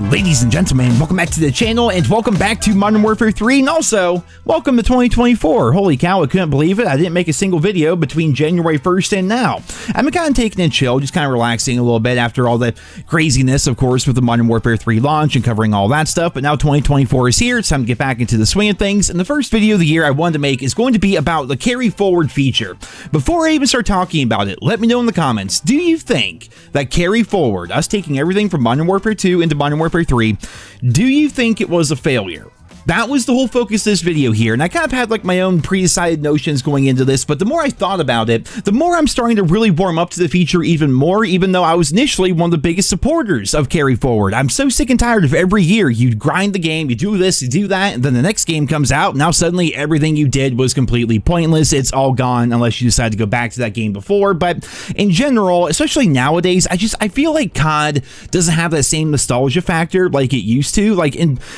Ladies and gentlemen, welcome back to the channel and welcome back to Modern Warfare 3 and also welcome to 2024. Holy cow, I couldn't believe it. I didn't make a single video between January 1st and now. I've been kind of taking it chill, just kind of relaxing a little bit after all the craziness, of course, with the Modern Warfare 3 launch and covering all that stuff. But now 2024 is here. It's time to get back into the swing of things. And the first video of the year I wanted to make is going to be about the carry forward feature. Before I even start talking about it, let me know in the comments, do you think that carry forward, us taking everything from Modern Warfare 2 into Modern Warfare 3, do you think it was a failure? That was the whole focus of this video here, and I kind of had like my own pre-decided notions going into this, but the more I thought about it, the more I'm starting to really warm up to the feature even more, even though I was initially one of the biggest supporters of carry forward. I'm so sick and tired of every year you grind the game, you do this, you do that, and then the next game comes out, and now suddenly everything you did was completely pointless. It's all gone unless you decide to go back to that game before. But in general, especially nowadays, I feel like COD doesn't have that same nostalgia factor like it used to. Like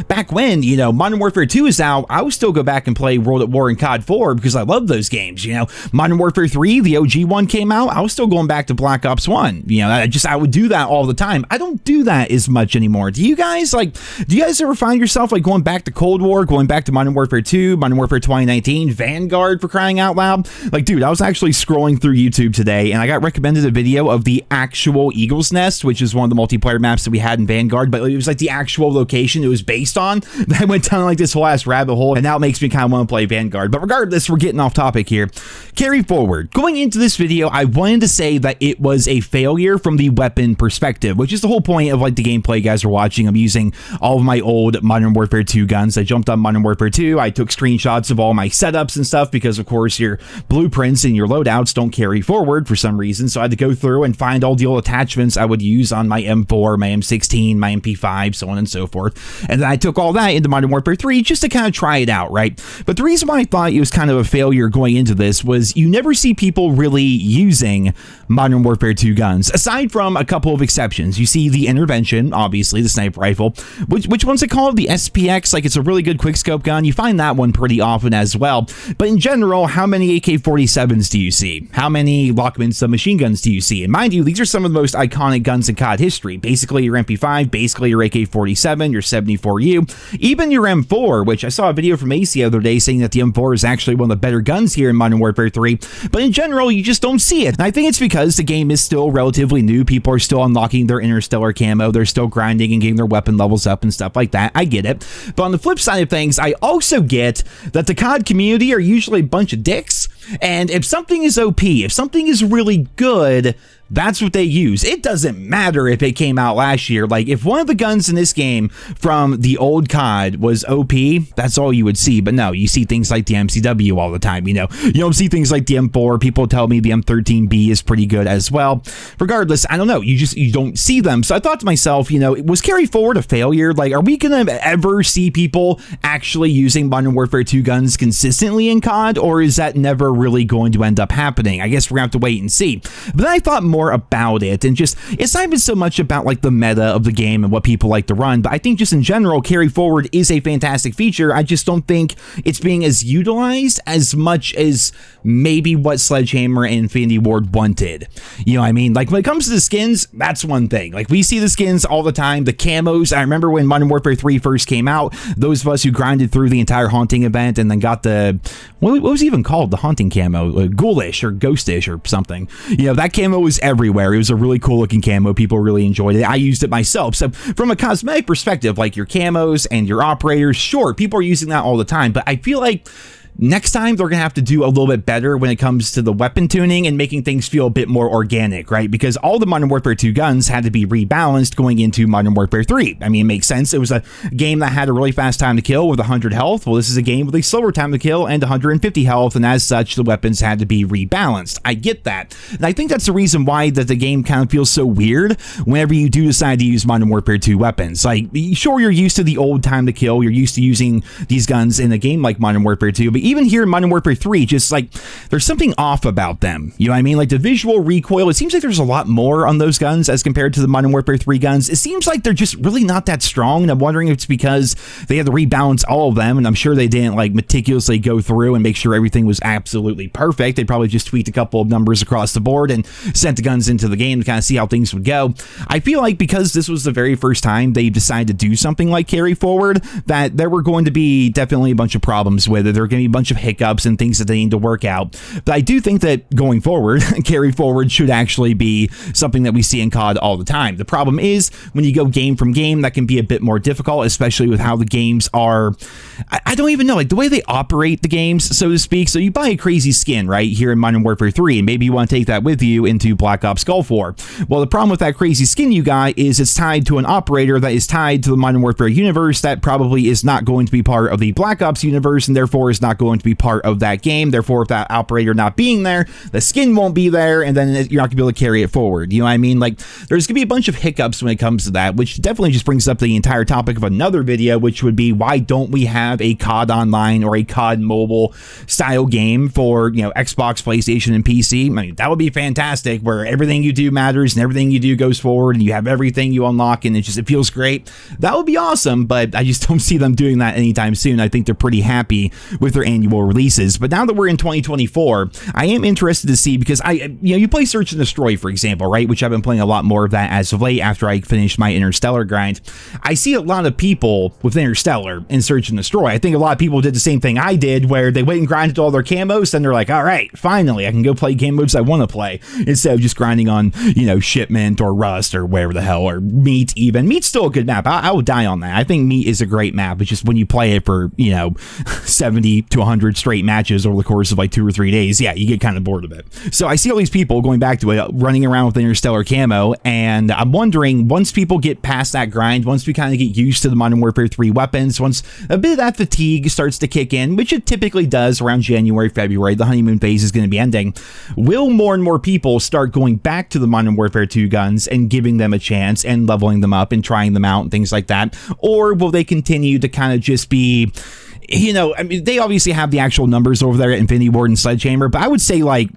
back when, you know, Modern Warfare 2 is out, I would still go back and play World at War and COD 4 because I love those games. You know, Modern Warfare 3, the OG one came out, I was still going back to Black Ops 1. You know, I would do that all the time. I don't do that as much anymore. Do you guys ever find yourself like going back to Cold War, going back to Modern Warfare 2, Modern Warfare 2019, Vanguard, for crying out loud? Like, dude, I was actually scrolling through YouTube today and I got recommended a video of the actual Eagle's Nest, which is one of the multiplayer maps that we had in Vanguard, but it was like the actual location it was based on. I went down like this whole ass rabbit hole, and now it makes me kind of want to play Vanguard. But regardless, we're getting off topic here. Carry forward. Going into this video, I wanted to say that it was a failure from the weapon perspective, which is the whole point of like the gameplay you guys are watching. I'm using all of my old Modern Warfare 2 guns. I jumped on Modern Warfare 2. I took screenshots of all my setups and stuff because, of course, your blueprints and your loadouts don't carry forward for some reason. So I had to go through and find all the old attachments I would use on my M4, my M16, my MP5, so on and so forth. And then I took all that into Modern Warfare 3 just to kind of try it out, right? But the reason why I thought it was kind of a failure going into this was you never see people really using Modern Warfare 2 guns, aside from a couple of exceptions. You see the Intervention, obviously, the sniper rifle. Which one's it called? The SPX, like it's a really good quickscope gun. You find that one pretty often as well. But in general, how many AK-47s do you see? How many Lockman submachine guns do you see? And mind you, these are some of the most iconic guns in COD history. Basically your MP5, basically your AK-47, your 74U, even your M4, which I saw a video from Ace the other day saying that the M4 is actually one of the better guns here in Modern Warfare 3, but in general, you just don't see it. And I think it's because the game is still relatively new. People are still unlocking their interstellar camo. They're still grinding and getting their weapon levels up and stuff like that. I get it. But on the flip side of things, I also get that the COD community are usually a bunch of dicks. And if something is OP, if something is really good, that's what they use. It doesn't matter if it came out last year. Like, if one of the guns in this game from the old COD was OP, that's all you would see. But no, you see things like the MCW all the time. You know, you don't see things like the M4. People tell me the M13B is pretty good as well. Regardless, I don't know. You don't see them. So I thought to myself, you know, was carry forward a failure? Like, are we going to ever see people actually using Modern Warfare 2 guns consistently in COD? Or is that never really going to end up happening? I guess we're going to have to wait and see. But then I thought more about it, and just, it's not even so much about like the meta of the game and what people like to run, but I think just in general, carry forward is a fantastic feature. I just don't think it's being as utilized as much as maybe what Sledgehammer and Infinity Ward wanted. You know what I mean? Like, when it comes to the skins, that's one thing. Like, we see the skins all the time, the camos. I remember when Modern Warfare 3 first came out, those of us who grinded through the entire Haunting event and then got the, what was it even called? The Haunting camo, Ghoulish or Ghostish or something. You know, that camo was everywhere. It was a really cool looking camo. People really enjoyed it. I used it myself. So from a cosmetic perspective, like your camos and your operators, sure, people are using that all the time, but I feel like next time they're going to have to do a little bit better when it comes to the weapon tuning and making things feel a bit more organic, right? Because all the Modern Warfare 2 guns had to be rebalanced going into Modern Warfare 3. I mean, it makes sense. It was a game that had a really fast time to kill with 100 health. Well, this is a game with a slower time to kill and 150 health, and as such, the weapons had to be rebalanced. I get that. And I think that's the reason why that the game kind of feels so weird whenever you do decide to use Modern Warfare 2 weapons. Like, sure, you're used to the old time to kill. You're used to using these guns in a game like Modern Warfare 2, but even here in Modern Warfare 3, just like there's something off about them. You know what I mean? Like the visual recoil, it seems like there's a lot more on those guns as compared to the Modern Warfare 3 guns. It seems like they're just really not that strong, and I'm wondering if it's because they had to rebalance all of them, and I'm sure they didn't like meticulously go through and make sure everything was absolutely perfect. They probably just tweaked a couple of numbers across the board and sent the guns into the game to kind of see how things would go. I feel like because this was the very first time they decided to do something like Carry Forward, that there were going to be definitely a bunch of problems with it. There are going to be a bunch of hiccups and things that they need to work out. But I do think that going forward, Carry Forward should actually be something that we see in COD all the time. The problem is when you go game from game, that can be a bit more difficult, especially with how the games are. I don't even know, like the way they operate the games, so to speak. So you buy a crazy skin, right, here in Modern Warfare 3, and maybe you want to take that with you into Black Ops Gulf War. Well, the problem with that crazy skin you got is it's tied to an operator that is tied to the Modern Warfare universe that probably is not going to be part of the Black Ops universe, and therefore is not going to be part of that game. Therefore, if that operator not being there, the skin won't be there, and then you're not going to be able to carry it forward. You know what I mean? Like, there's going to be a bunch of hiccups when it comes to that, which definitely just brings up the entire topic of another video, which would be why don't we have a COD Online or a COD mobile style game for, you know, Xbox, PlayStation, and PC? I mean, that would be fantastic, where everything you do matters and everything you do goes forward and you have everything you unlock and it feels great. That would be awesome, but I just don't see them doing that anytime soon. I think they're pretty happy with their annual releases. But now that we're in 2024, I am interested to see, because you play Search and Destroy, for example, right? Which I've been playing a lot more of that as of late after I finished my Interstellar grind. I see a lot of people with Interstellar and Search and Destroy. I think a lot of people did the same thing I did, where they went and grinded all their camos, and they're like, all right, finally, I can go play game modes I want to play, instead of just grinding on, you know, Shipment or Rust or wherever the hell, or Meat even. Meat's still a good map. I would die on that. I think Meat is a great map. It's just when you play it for, you know, 70 to 100 straight matches over the course of like 2 or 3 days, yeah, you get kind of bored of it. So I see all these people going back to it, running around with Interstellar camo, and I'm wondering, once people get past that grind, once we kind of get used to the Modern Warfare 3 weapons, once a bit of that fatigue starts to kick in, which it typically does around January, February, the honeymoon phase is going to be ending, will more and more people start going back to the Modern Warfare 2 guns and giving them a chance and leveling them up and trying them out and things like that? Or will they continue to kind of just be, you know, I mean, they obviously have the actual numbers over there at Infinity Ward and Sledgehammer, but I would say like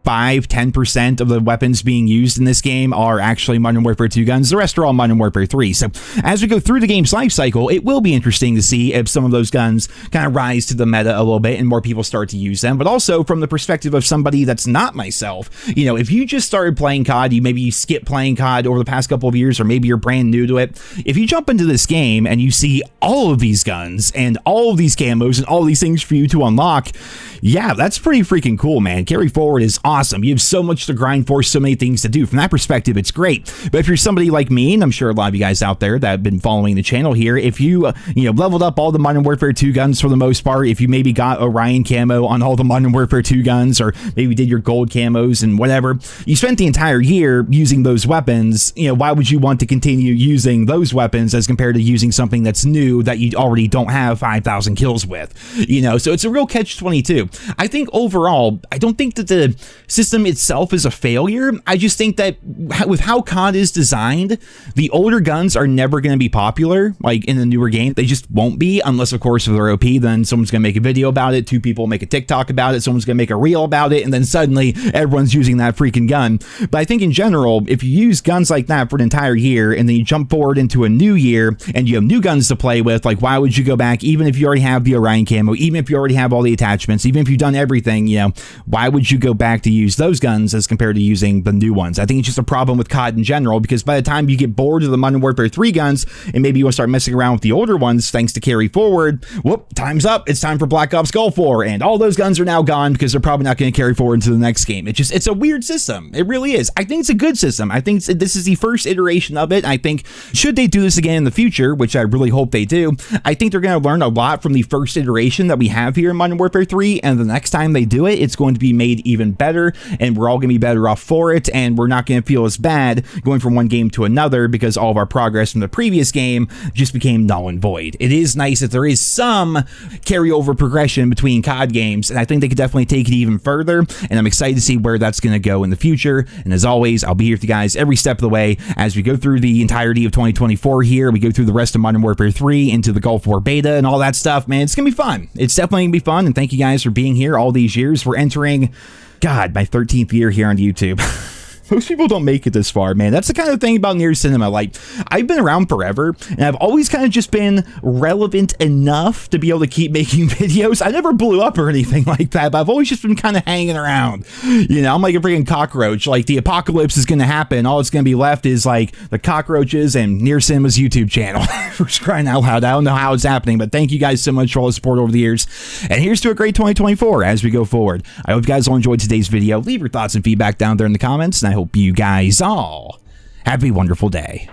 5-10% of the weapons being used in this game are actually Modern Warfare 2 guns. The rest are all Modern Warfare 3. So as we go through the game's life cycle, it will be interesting to see if some of those guns kind of rise to the meta a little bit and more people start to use them. But also from the perspective of somebody that's not myself, you know, if you just started playing COD, you skip playing COD over the past couple of years, or maybe you're brand new to it. If you jump into this game and you see all of these guns and all of these camos and all these things for you to unlock, yeah, that's pretty freaking cool, man. Carry Forward is awesome. You have so much to grind for, so many things to do. From that perspective, it's great. But if you're somebody like me, and I'm sure a lot of you guys out there that have been following the channel here, if you, leveled up all the Modern Warfare 2 guns for the most part, if you maybe got Orion camo on all the Modern Warfare 2 guns, or maybe did your gold camos and whatever, you spent the entire year using those weapons, why would you want to continue using those weapons as compared to using something that's new that you already don't have 5,000 kills with? So it's a real catch-22. I think overall, I don't think that the system itself is a failure. I just think that with how COD is designed, the older guns are never going to be popular, like in the newer game. They just won't be, unless of course if they're OP, then someone's going to make a video about it, 2 people make a TikTok about it, someone's going to make a reel about it, and then suddenly everyone's using that freaking gun. But I think in general, if you use guns like that for an entire year, and then you jump forward into a new year, and you have new guns to play with, like why would you go back, even if you already have the Orion camo, even if you already have all the attachments, even if you've done everything, why would you go back to use those guns as compared to using the new ones? I think it's just a problem with COD in general, because by the time you get bored of the Modern Warfare 3 guns, and maybe you want to start messing around with the older ones, thanks to Carry Forward, whoop, time's up. It's time for Black Ops Gulf War, and all those guns are now gone because they're probably not going to carry forward into the next game. It's a weird system. It really is. I think it's a good system. I think this is the first iteration of it. I think should they do this again in the future, which I really hope they do, I think they're going to learn a lot from the first iteration that we have here in Modern Warfare 3, and the next time they do it, it's going to be made even better better, and we're all going to be better off for it, and we're not going to feel as bad going from one game to another because all of our progress from the previous game just became null and void. It is nice that there is some carryover progression between COD games, and I think they could definitely take it even further, and I'm excited to see where that's going to go in the future. And as always, I'll be here with you guys every step of the way as we go through the entirety of 2024 here. We go through the rest of Modern Warfare 3 into the Gulf War beta and all that stuff, man. It's going to be fun. It's definitely going to be fun, and thank you guys for being here all these years. We're entering, God, my 13th year here on YouTube. Most people don't make it this far, man. That's the kind of thing about NerosCinema. Like, I've been around forever, and I've always kind of just been relevant enough to be able to keep making videos. I never blew up or anything like that, but I've always just been kind of hanging around. You know, I'm like a freaking cockroach. Like, the apocalypse is going to happen. All that's going to be left is, like, the cockroaches and NerosCinema's YouTube channel. We're just crying out loud. I don't know how it's happening, but thank you guys so much for all the support over the years. And here's to a great 2024 as we go forward. I hope you guys all enjoyed today's video. Leave your thoughts and feedback down there in the comments, and I hope you guys all have a wonderful day.